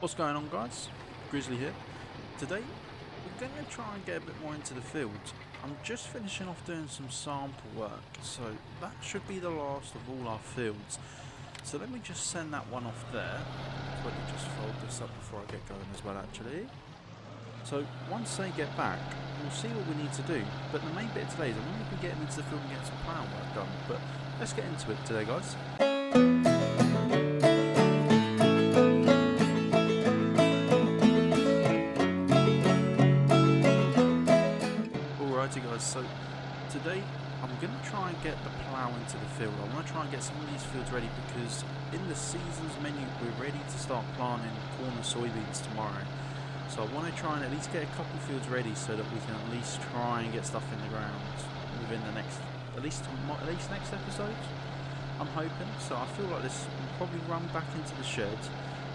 What's going on, guys? Grizzly here. Today we're going to try and get a bit more into the fields. I'm just finishing off doing some sample work, so that should be the last of all our fields. So let me just send that one off there. Quickly just fold this up before I get going as well, actually. So once they get back, we'll see what we need to do. But the main bit of today is I'm going to be getting into the field and getting some plow work done. But let's get into it today, guys. Alrighty guys, so today I'm going to try and get the plow into the field. I want to try and get some of these fields ready because in the season's menu we're ready to start planting corn and soybeans tomorrow. So I want to try and at least get a couple fields ready so that we can at least try and get stuff in the ground within the next, at least next episode, I'm hoping. So I feel like this will probably run back into the shed,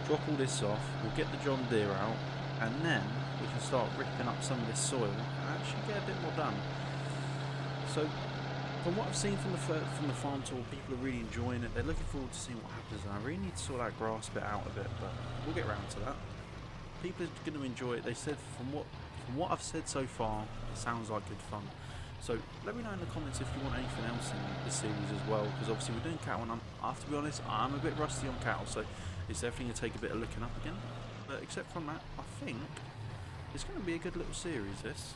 drop all this off, we'll get the John Deere out, and then we can start ripping up some of this soil and actually get a bit more done. So from what I've seen from the farm tour, people are really enjoying it. They're looking forward to seeing what happens, and I really need to sort that grass bit out of it, but we'll get around to that. People are going to enjoy it. They said from what I've said so far, it sounds like good fun. So let me know in the comments if you want anything else in this series as well, because obviously we're doing cattle, and I have to be honest, I'm a bit rusty on cattle, so it's definitely going to take a bit of looking up again. But except from that, I think it's going to be a good little series, this.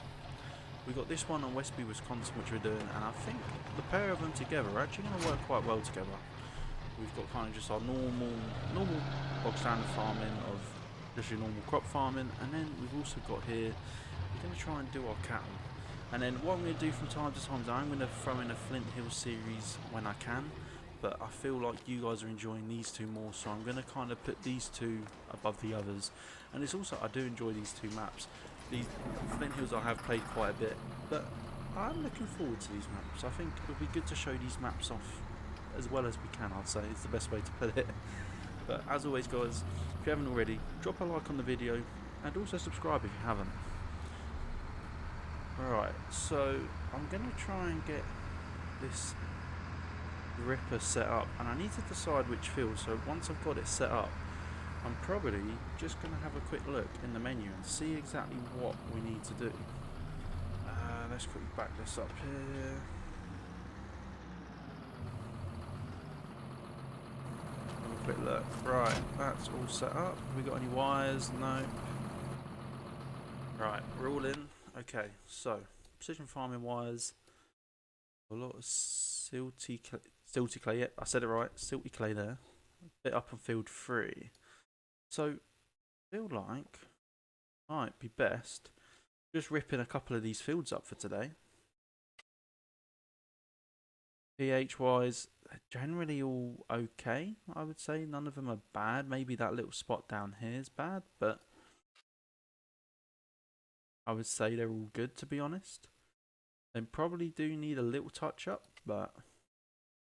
We've got this one on Westby, Wisconsin, which we're doing, and I think the pair of them together are actually going to work quite well together. We've got kind of just our normal bog standard farming of just your normal crop farming, and then we've also got here, we're going to try and do our cattle. And then what I'm going to do from time to time is I'm going to throw in a Flint Hill series when I can, but I feel like you guys are enjoying these two more, so I'm going to kind of put these two above the others. And it's also, I do enjoy these two maps. These Flint Hills I have played quite a bit, but I'm looking forward to these maps. I think it would be good to show these maps off as well as we can, I'd say, is the best way to put it. But as always guys, if you haven't already, drop a like on the video and also subscribe if you haven't. Alright, so I'm going to try and get this ripper set up, and I need to decide which field. So once I've got it set up, I'm probably just going to have a quick look in the menu and see exactly what we need to do. Let's quickly back this up here. Have a quick look. Right, that's all set up. Have we got any wires? No. Right, we're all in. Okay, so precision farming wires. A lot of silty clay. Yep, I said it right. Silty clay there. A bit up on field 3. So, I feel like might be best just ripping a couple of these fields up for today. pH wise, generally all okay, I would say. None of them are bad. Maybe that little spot down here is bad, but I would say they're all good, to be honest. They probably do need a little touch up, but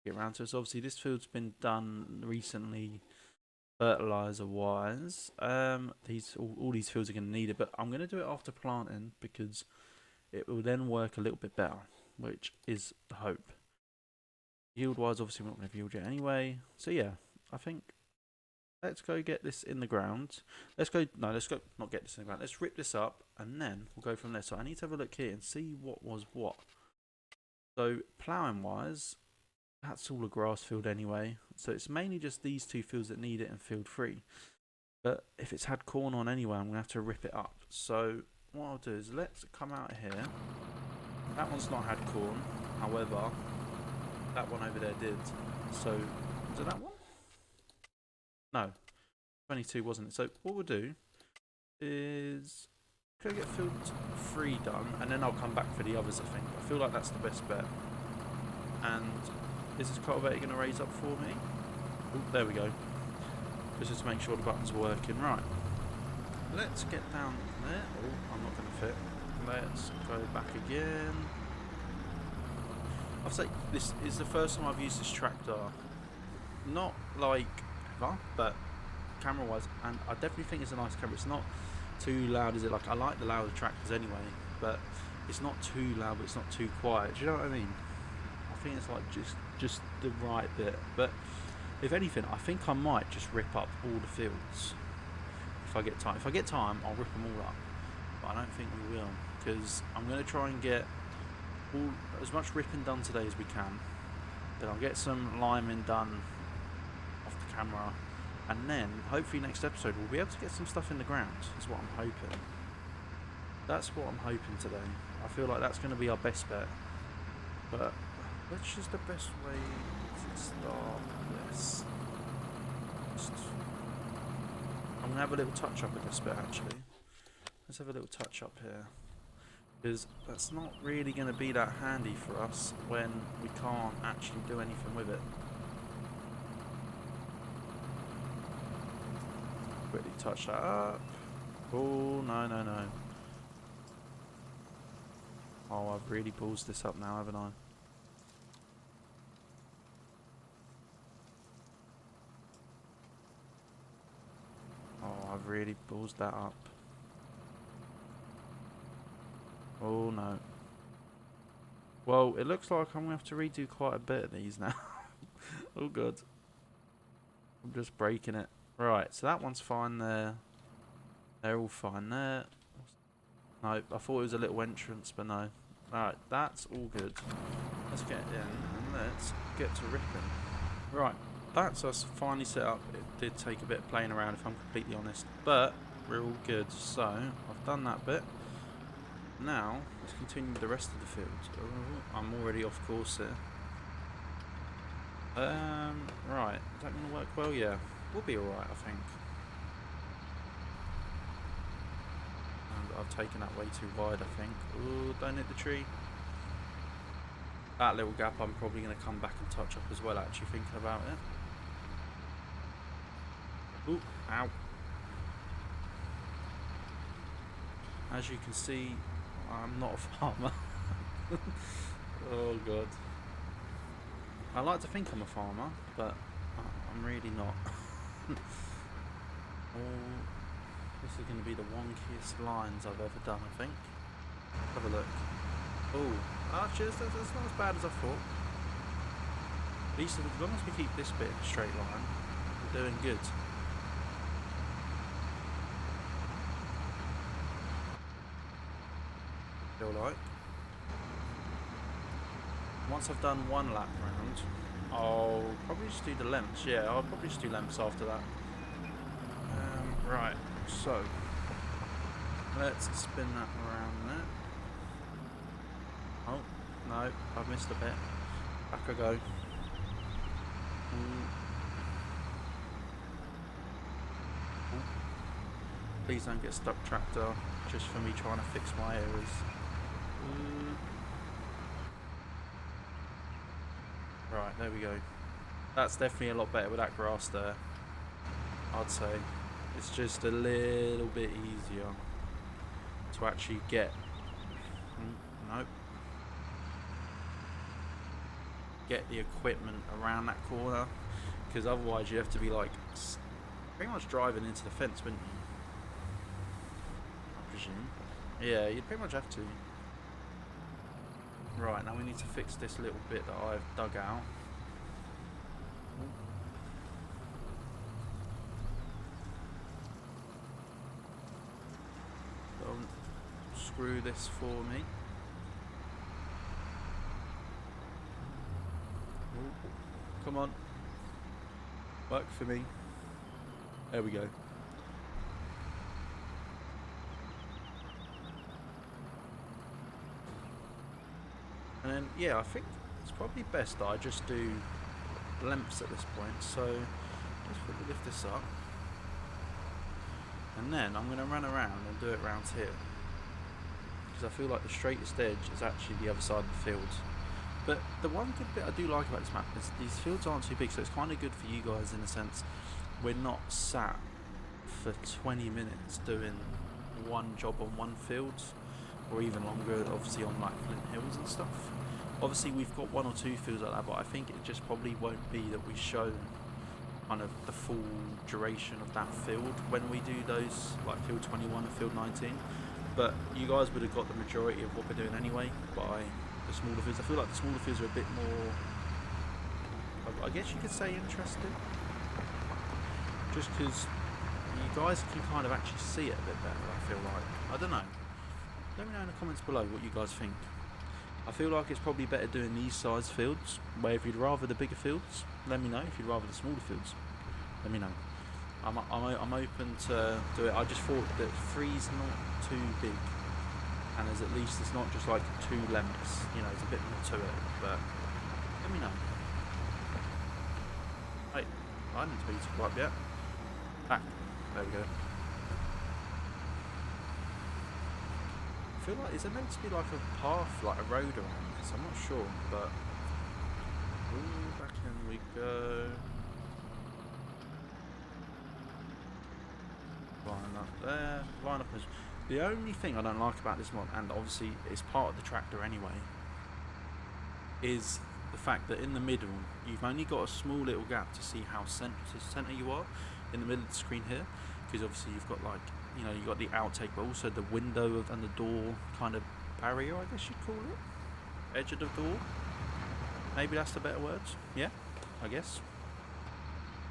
get around to it. So obviously this field's been done recently, fertilizer wise. All these fields are going to need it, but I'm going to do it after planting because it will then work a little bit better, which is the hope. Yield wise, obviously we're not going to have yield yet anyway. So yeah, I think let's go get this in the ground. Let's not get this in the ground. Let's rip this up and then we'll go from there. So I need to have a look here and see what was what. So ploughing wise, that's all a grass field anyway. So it's mainly just these two fields that need it in field 3. But if it's had corn on anyway, I'm going to have to rip it up. So what I'll do is let's come out here. That one's not had corn. However, that one over there did. So, is it that one? No. 22 wasn't it? So what we'll do is go get field 3 done, and then I'll come back for the others, I think. I feel like that's the best bet. And is this cultivator going to raise up for me? Oh, there we go. Just to make sure the buttons are working. Right. Let's get down there. Oh, I'm not going to fit. Let's go back again. I'll say this is the first time I've used this tractor. Not like ever, but camera wise, and I definitely think it's a nice camera. It's not too loud, is it? Like, I like the louder tractors anyway, but it's not too loud, but it's not too quiet. Do you know what I mean? I think it's like just the right bit. But if anything, I think I might just rip up all the fields. if I get time. If I get time, I'll rip them all up. But I don't think we will, because I'm going to try and get as much ripping done today as we can. Then I'll get some liming done off the camera, and then hopefully next episode we'll be able to get some stuff in the ground. Is what I'm hoping. That's what I'm hoping today. I feel like that's going to be our best bet. But which is the best way to start this? I'm going to have a little touch up at this bit actually. Let's have a little touch up here. Because that's not really going to be that handy for us when we can't actually do anything with it. Quickly touch that up. Oh, no, no, no. Oh, I've really ballsed this up now, haven't I? Oh, I've really ballsed that up. Oh no. Well, it looks like I'm going to have to redo quite a bit of these now. Oh god. I'm just breaking it. Right, so that one's fine there. They're all fine there. No, I thought it was a little entrance, but no. Alright, that's all good. Let's get in and let's get to ripping. Right, that's us finally set up. It did take a bit of playing around, if I'm completely honest, but we're all good. So, I've done that bit. Now, let's continue with the rest of the field. Oh, I'm already off course here. Right, is that going to work well? Yeah, we'll be alright, I think. And I've taken that way too wide, I think. Ooh, don't hit the tree. That little gap I'm probably going to come back and touch up as well, actually, thinking about it. Ooh, ow. As you can see, I'm not a farmer. Oh god. I like to think I'm a farmer, but I'm really not. Oh, this is going to be the wonkiest lines I've ever done, I think. Have a look. Oh, actually, that's not as bad as I thought. At least as long as we keep this bit in a straight line, we're doing good. Feel like. Once I've done one lap round, I'll probably just do the lengths. Yeah, I'll probably just do lengths after that. Right, so let's spin that around there. Oh, no, I've missed a bit. Back I go. Please don't get stuck, tractor, just for me trying to fix my errors. Right, there we go. That's definitely a lot better with that grass there, I'd say. It's just a little bit easier to actually get... Nope. Get the equipment around that corner, because otherwise you have to be like pretty much driving into the fence, wouldn't you? I presume. Yeah, you'd pretty much have to. Right, now we need to fix this little bit that I've dug out. Don't screw this for me. Come on. Work for me. There we go. And then, yeah, I think it's probably best that I just do lengths at this point. So, let's quickly lift this up. And then I'm going to run around and do it round here. Because I feel like the straightest edge is actually the other side of the field. But the one good bit I do like about this map is these fields aren't too big, so it's kind of good for you guys in a sense. We're not sat for 20 minutes doing one job on one field, or even longer, obviously on like Flint Hills and stuff. Obviously we've got one or two fields like that, but I think it just probably won't be that we show kind of the full duration of that field when we do those, like field 21 and field 19. But you guys would have got the majority of what we're doing anyway by the smaller fields. I feel like the smaller fields are a bit more, I guess you could say, interesting. Just because you guys can kind of actually see it a bit better, I feel like. I don't know. Let me know in the comments below what you guys think. I feel like it's probably better doing these size fields, where if you'd rather the bigger fields, let me know. If you'd rather the smaller fields, let me know. I'm open to do it. I just thought that 3's not too big, and there's at least it's not just like 2 lengths. You know, there's a bit more to it. But let me know. Hey, I didn't tell you to go up yet. Ah, there we go. I feel like, is it meant to be like a path, like a road around this? I'm not sure, but ooh, back in we go. Line up there, line up as the only thing I don't like about this mod, and obviously it's part of the tractor anyway, is the fact that in the middle you've only got a small little gap to see how centre you are in the middle of the screen here, because obviously you've got, like, you know, you've got the outtake, but also the window and the door kind of barrier, I guess you'd call it. Edge of the door. Maybe that's the better word. Yeah, I guess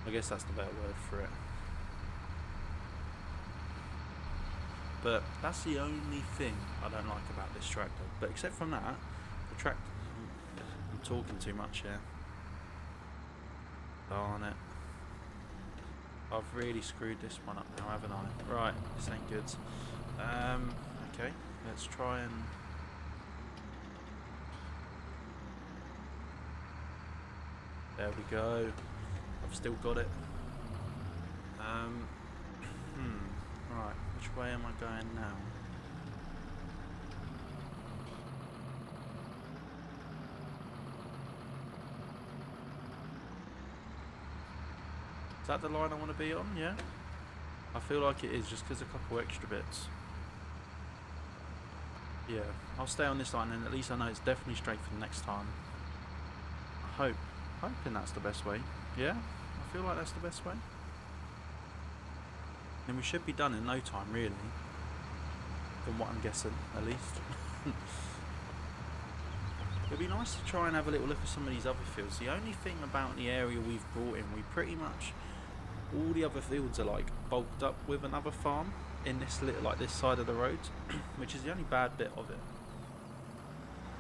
that's the better word for it. But that's the only thing I don't like about this tractor. But except from that, the tractor... I'm talking too much here. Darn it. I've really screwed this one up now, haven't I? Right, this ain't good. Okay, let's try and... There we go. I've still got it. Right, which way am I going now? Is that the line I want to be on? Yeah? I feel like it is, just because a couple extra bits. Yeah, I'll stay on this line, and at least I know it's definitely straight for the next time. Hoping that's the best way. Yeah? I feel like that's the best way. And we should be done in no time, really. From what I'm guessing, at least. It'd be nice to try and have a little look at some of these other fields. The only thing about the area we've brought in, we pretty much... all the other fields are like bulked up with another farm in this little, like this side of the road, which is the only bad bit of it.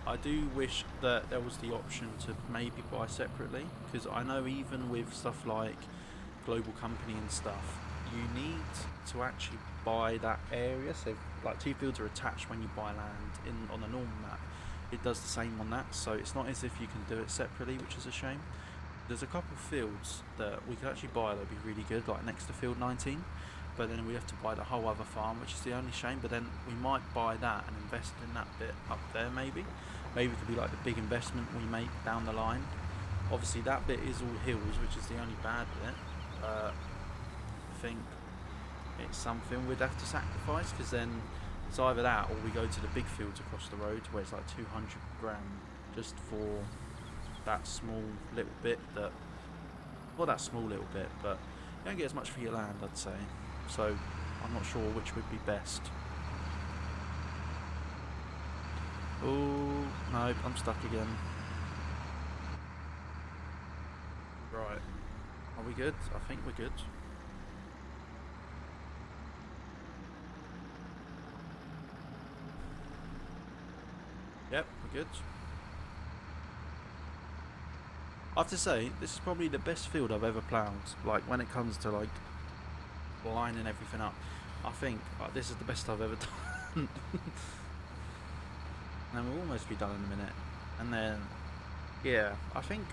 I do wish that there was the option to maybe buy separately, because I know even with stuff like Global Company and stuff, you need to actually buy that area. So like 2 fields are attached when you buy land on a normal map. It does the same on that, so it's not as if you can do it separately, which is a shame. There's a couple of fields that we could actually buy that would be really good, like next to field 19, but then we have to buy the whole other farm, which is the only shame. But then we might buy that and invest in that bit up there. Maybe it could be like the big investment we make down the line. Obviously that bit is all hills, which is the only bad bit. I think it's something we'd have to sacrifice, because then it's either that or we go to the big fields across the road where it's like 200 grand just for that small little bit that, well, that small little bit, but you don't get as much for your land, I'd say. So I'm not sure which would be best. Oh no, I'm stuck again. Right, are we good? I think we're good. Yep, we're good. I have to say, this is probably the best field I've ever ploughed. Like, when it comes to, like, lining everything up, I think this is the best I've ever done. And we'll almost be done in a minute. And then, yeah, I think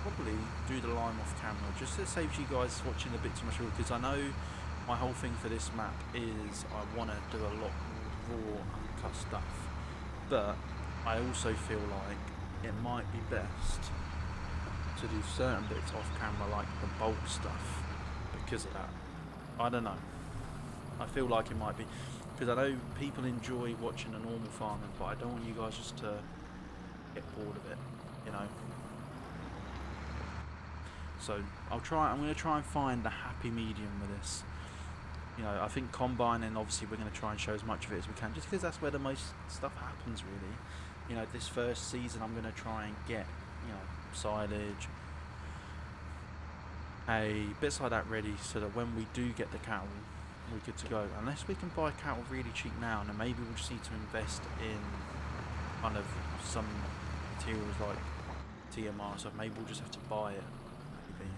probably do the line off camera, just to save you guys watching a bit too much, because I know my whole thing for this map is I want to do a lot more raw, uncut stuff. But I also feel like it might be best to do certain bits off camera, like the bulk stuff, because of that. I don't know. I feel like it might be, because I know people enjoy watching a normal farming, but I don't want you guys just to get bored of it, you know. So I'm going to try and find the happy medium with this. You know, I think combining, obviously we're going to try and show as much of it as we can, just because that's where the most stuff happens, really. You know, this first season I'm going to try and get, you know, silage, bits like that ready, so that when we do get the cattle, we're good to go. Unless we can buy cattle really cheap now, then maybe we'll just need to invest in kind of some materials like TMR, so maybe we'll just have to buy it. Maybe.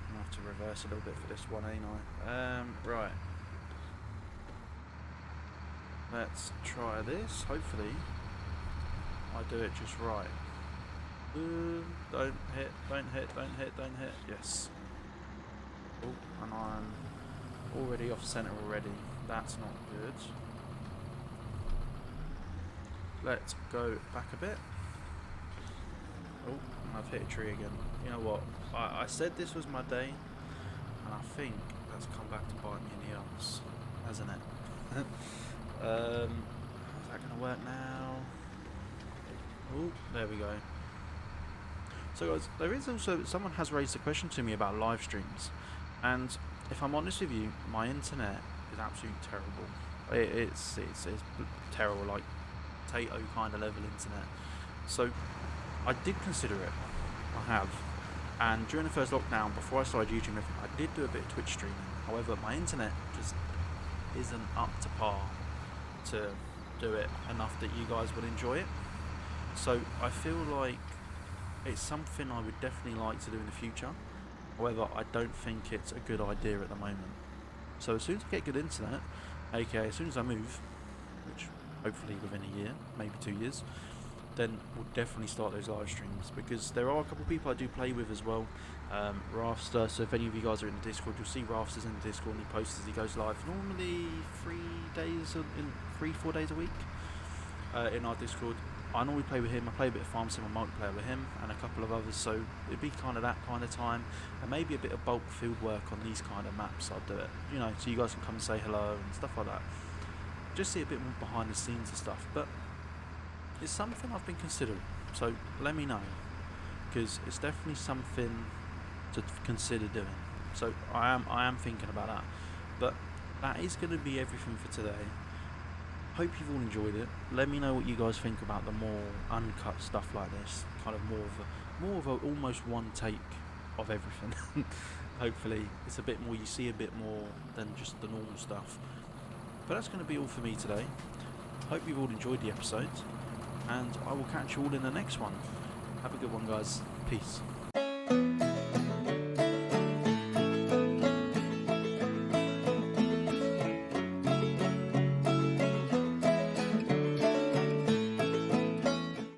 I'm gonna have to reverse a little bit for this one, ain't I? Right. Let's try this. Hopefully, I do it just right. Don't hit, don't hit, don't hit, don't hit. Yes. Oh, and I'm already off center already. That's not good. Let's go back a bit. Oh, and I've hit a tree again. You know what? I said this was my day, and I think that's come back to bite me in the arse, hasn't it? Is that going to work now? Oh, there we go. So guys, there is also, someone has raised a question to me about live streams, and if I'm honest with you, my internet is absolutely terrible. It's terrible, like potato kind of level internet. So I did consider it, I have, and during the first lockdown, before I started YouTube, I did do a bit of Twitch streaming. However, my internet just isn't up to par to do it enough that you guys would enjoy it. So I feel like it's something I would definitely like to do in the future. However, I don't think it's a good idea at the moment. So as soon as I get good internet, aka as soon as I move, which hopefully within a year, maybe 2 years, then we'll definitely start those live streams, because there are a couple of people I do play with as well. Rafster, so if any of you guys are in the Discord, you'll see Rafster's in the Discord, and he posts as he goes live, normally 3-4 days a week in our Discord. I normally play with him. I play a bit of Farm Sim and multiplayer with him and a couple of others, so it'd be kind of that kind of time, and maybe a bit of bulk field work on these kind of maps. I'd do it, you know, so you guys can come and say hello and stuff like that. Just see a bit more behind the scenes and stuff, but it's something I've been considering, so let me know, because it's definitely something to consider doing. So I am thinking about that. But that is going to be everything for today. Hope you've all enjoyed it. Let me know what you guys think about the more uncut stuff like this, kind of more of a almost one take of everything. Hopefully it's a bit more, you see a bit more than just the normal stuff. But that's going to be all for me today. Hope you've all enjoyed the episode, and I will catch you all in the next one. Have a good one, guys. Peace.